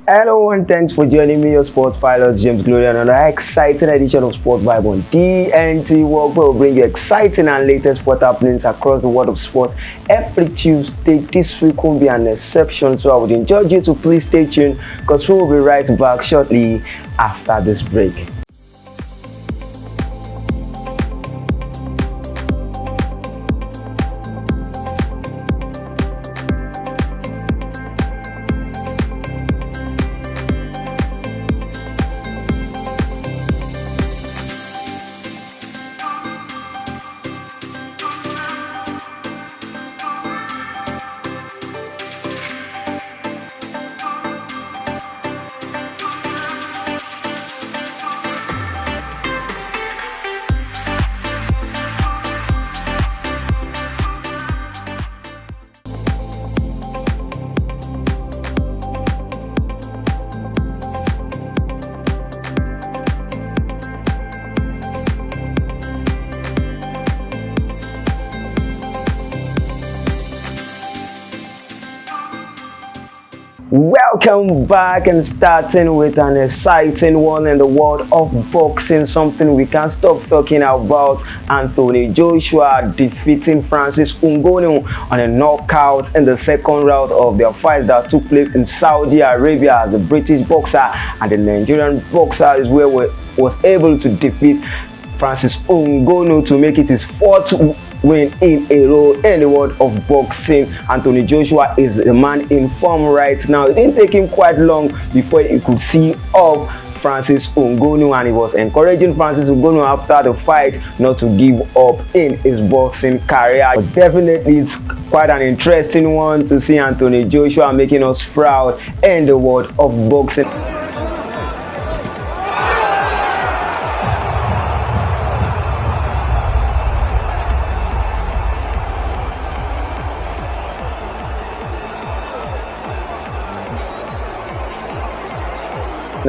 Hello and thanks for joining me, your sports pilot James Glory, on another exciting edition of SportVibes on DNT World, where we'll bring you exciting and latest sport happenings across the world of sport every Tuesday. This week won't be an exception, so I would encourage you to please stay tuned because we will be right back shortly after this break. Welcome back, and starting with an exciting one in the world of boxing, something we can't stop talking about. Anthony Joshua defeating Francis Ngannou on a knockout in the second round of their fight that took place in Saudi Arabia. The British boxer and the Nigerian boxer is where was able to defeat Francis Ngannou to make it his fourth win in a row in the world of boxing. Anthony Joshua is the man in form right now. It didn't take him quite long before he could see off Francis Ngannou, and he was encouraging Francis Ngannou after the fight not to give up in his boxing career. But definitely it's quite an interesting one to see Anthony Joshua making us proud in the world of boxing.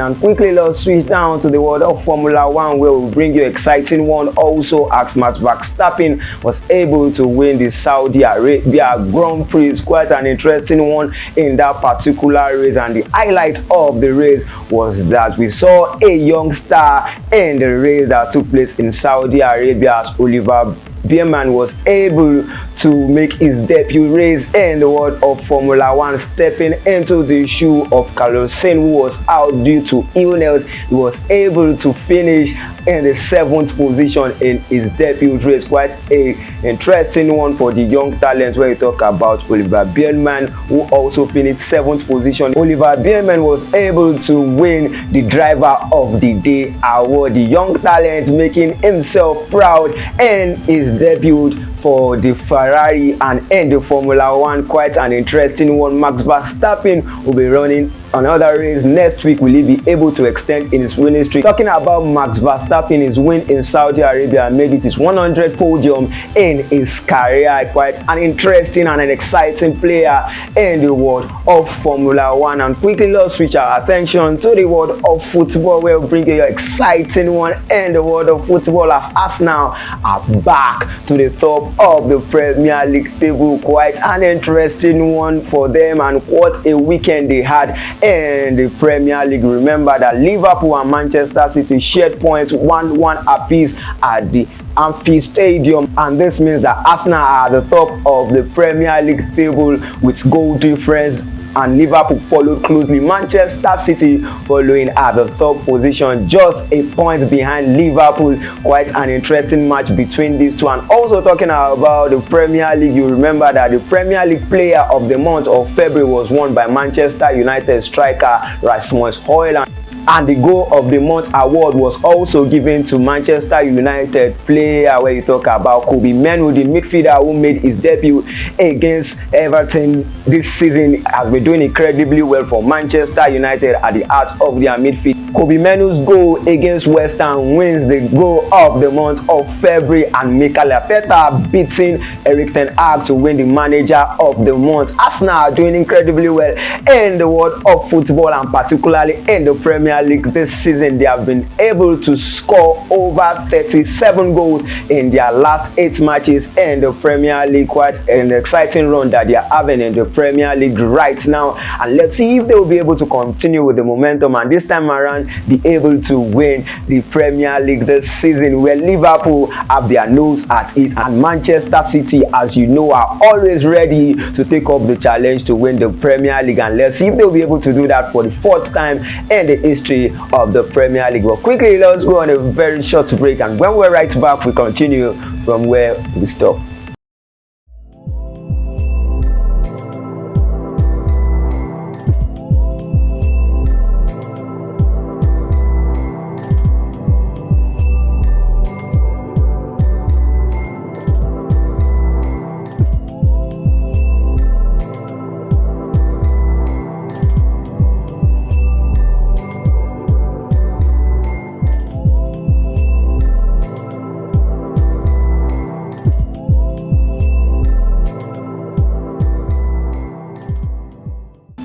And quickly, let's switch down to the world of Formula 1, where we'll bring you exciting one also, as Max Verstappen was able to win the Saudi Arabia Grand Prix. Quite an interesting one in that particular race, and the highlight of the race was that we saw a young star in the race that took place in Saudi Arabia, as Oliver Bierman was able to make his debut race in the world of Formula 1, stepping into the shoe of Carlos Sainz, who was out due to illness. He was able to finish in the 7th position in his debut race. Quite a interesting one for the young talents where you talk about Oliver Bierman, who also finished 7th position. Oliver Bierman was able to win the Driver of the Day award. The young talent making himself proud in his debut for the Ferrari and in the Formula 1. Quite an interesting one. Max Verstappen will be running another race next week. Will he be able to extend in his winning streak? Talking about Max Verstappen, his win in Saudi Arabia made it his 100th podium in his career. Quite an interesting and an exciting player in the world of Formula 1. And quickly, let's switch our attention to the world of football, where we'll bring you an exciting one in the world of football, as Arsenal are back to the top of the Premier League table. Quite an interesting one for them, and what a weekend they had in the Premier League. Remember that Liverpool and Manchester City shared points 1-1 apiece at the Anfield Stadium, and this means that Arsenal are at the top of the Premier League table with goal difference, and Liverpool followed closely. Manchester City following at the top position, just a point behind Liverpool. Quite an interesting match between these two. And also talking about the Premier League, you remember that the Premier League Player of the Month of February was won by Manchester United striker Rasmus Højlund. And the Goal of the Month award was also given to Manchester United player, where you talk about Kobbie Mainoo, the midfielder who made his debut against Everton this season, has been doing incredibly well for Manchester United at the heart of their midfield. Kobbie Mainoo's goal against West Ham wins the Goal of the Month of February, and Mikel Arteta beating Erik ten Hag to win the Manager of the Month. Arsenal are doing incredibly well in the world of football, and particularly in the Premier Premier League this season. They have been able to score over 37 goals in their last 8 matches in the Premier League. Quite an exciting run that they are having in the Premier League right now, and let's see if they will be able to continue with the momentum and this time around be able to win the Premier League this season, where Liverpool have their nose at it and Manchester City, as you know, are always ready to take up the challenge to win the Premier League. And let's see if they'll be able to do that for the 4th time in the history of the Premier League. But quickly, let's go on a very short break, and when we're right back, we continue from where we stop.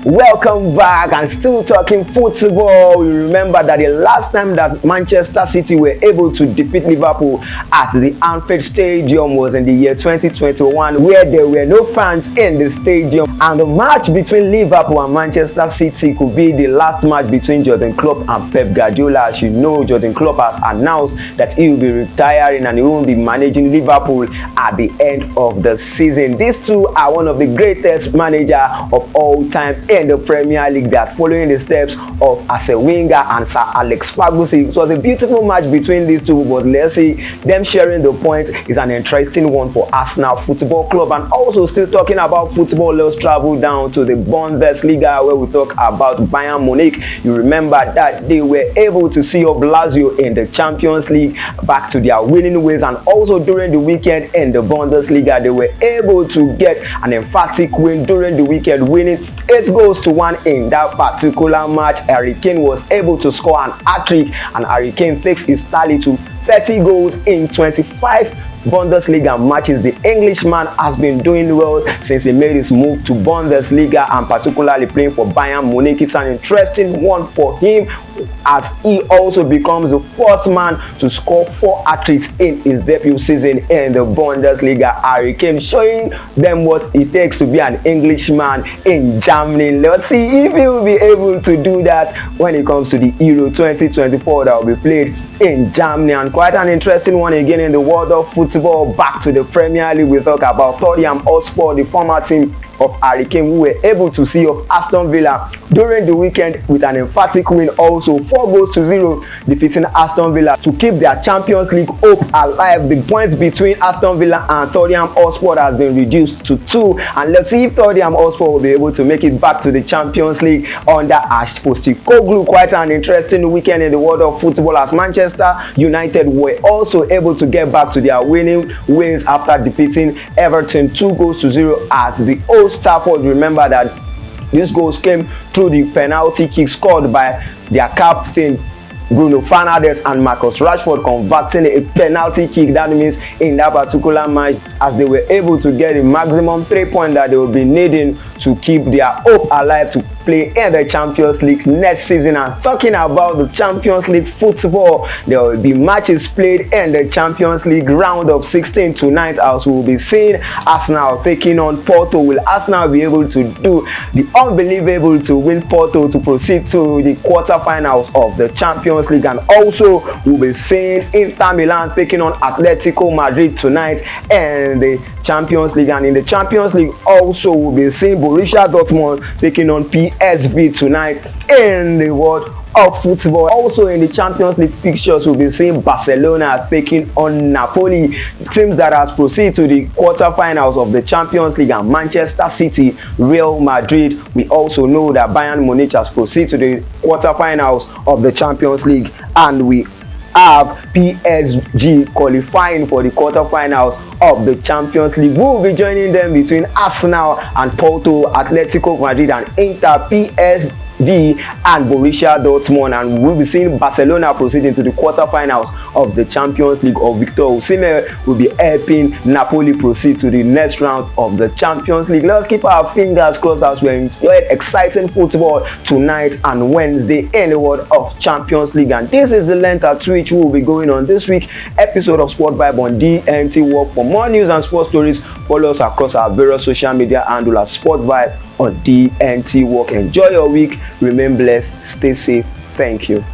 Welcome back, and still talking football. You remember that the last time that Manchester City were able to defeat Liverpool at the Anfield Stadium was in the year 2021, where there were no fans in the stadium, and the match between Liverpool and Manchester City could be the last match between Jurgen Klopp and Pep Guardiola. As you know, Jurgen Klopp has announced that he will be retiring and he won't be managing Liverpool at the end of the season. These two are one of the greatest managers of all time in the Premier League. They are following the steps of Arsene Wenger and Sir Alex Ferguson. It was a beautiful match between these two, but let's see, them sharing the point is an interesting one for Arsenal Football Club. And also, still talking about football, let's travel down to the Bundesliga, where we talk about Bayern Munich. You remember that they were able to see up Lazio in the Champions League back to their winning ways, and also during the weekend in the Bundesliga, they were able to get an emphatic win during the weekend, winning 8-1 in that particular match. Harry Kane was able to score an hat-trick, and Harry Kane takes his tally to 30 goals in 25 Bundesliga matches. The Englishman has been doing well since he made his move to Bundesliga, and particularly playing for Bayern Munich. It's an interesting one for him, as he also becomes the first man to score 4 hat-tricks in his debut season in the Bundesliga. Harry Kane showing them what it takes to be an Englishman in Germany. Let's see if he will be able to do that when it comes to the Euro 2024 that will be played in Germany. And quite an interesting one again in the world of football. Back to the Premier League, we talk about Tottenham Hotspur, the former team of Harry Kane, who were able to see off Aston Villa during the weekend with an emphatic win, also 4-0, defeating Aston Villa to keep their Champions League hope alive. The points between Aston Villa and Tottenham Hotspur has been reduced to 2, and let's see if Tottenham Hotspur will be able to make it back to the Champions League under Ash Postecoglou. Quite an interesting weekend in the world of football, as Manchester United were also able to get back to their winning ways after defeating Everton 2-0 at the Old Trafford. Remember that these goals came through the penalty kick scored by their captain Bruno Fernandes and Marcus Rashford, converting a penalty kick. That means in that particular match, as they were able to get the maximum 3 points that they will be needing to keep their hope alive to play in the Champions League next season. And talking about the Champions League football, there will be matches played in the Champions League round of 16 tonight, as we will be seeing Arsenal taking on Porto. Will Arsenal be able to do the unbelievable to win Porto to proceed to the quarterfinals of the Champions League? And also, we'll be seeing Inter Milan taking on Atletico Madrid tonight in the Champions League. And in the Champions League also, we'll be seeing Borussia Dortmund taking on PSV tonight in the world of football. Also in the Champions League fixtures, we'll be seeing Barcelona taking on Napoli, teams that has proceeded to the quarterfinals of the Champions League, and Manchester City, Real Madrid. We also know that Bayern Munich has proceeded to the quarterfinals of the Champions League, and we have PSG qualifying for the quarterfinals of the Champions League. We will be joining them between Arsenal and Porto, Atletico Madrid and Inter. PSG PSV and Borussia Dortmund, and we'll be seeing Barcelona proceeding to the quarterfinals of the Champions League, or Victor Osimhen will be helping Napoli proceed to the next round of the Champions League. Let's keep our fingers crossed as we enjoy exciting football tonight and Wednesday in the world of Champions League. And this is the length at which we will be going on this week's episode of Sport Vibe on DNT Work. For more news and sports stories, follow us across our various social media handles at Sport Vibe on DNT Work. Enjoy your week, remain blessed, stay safe. Thank you.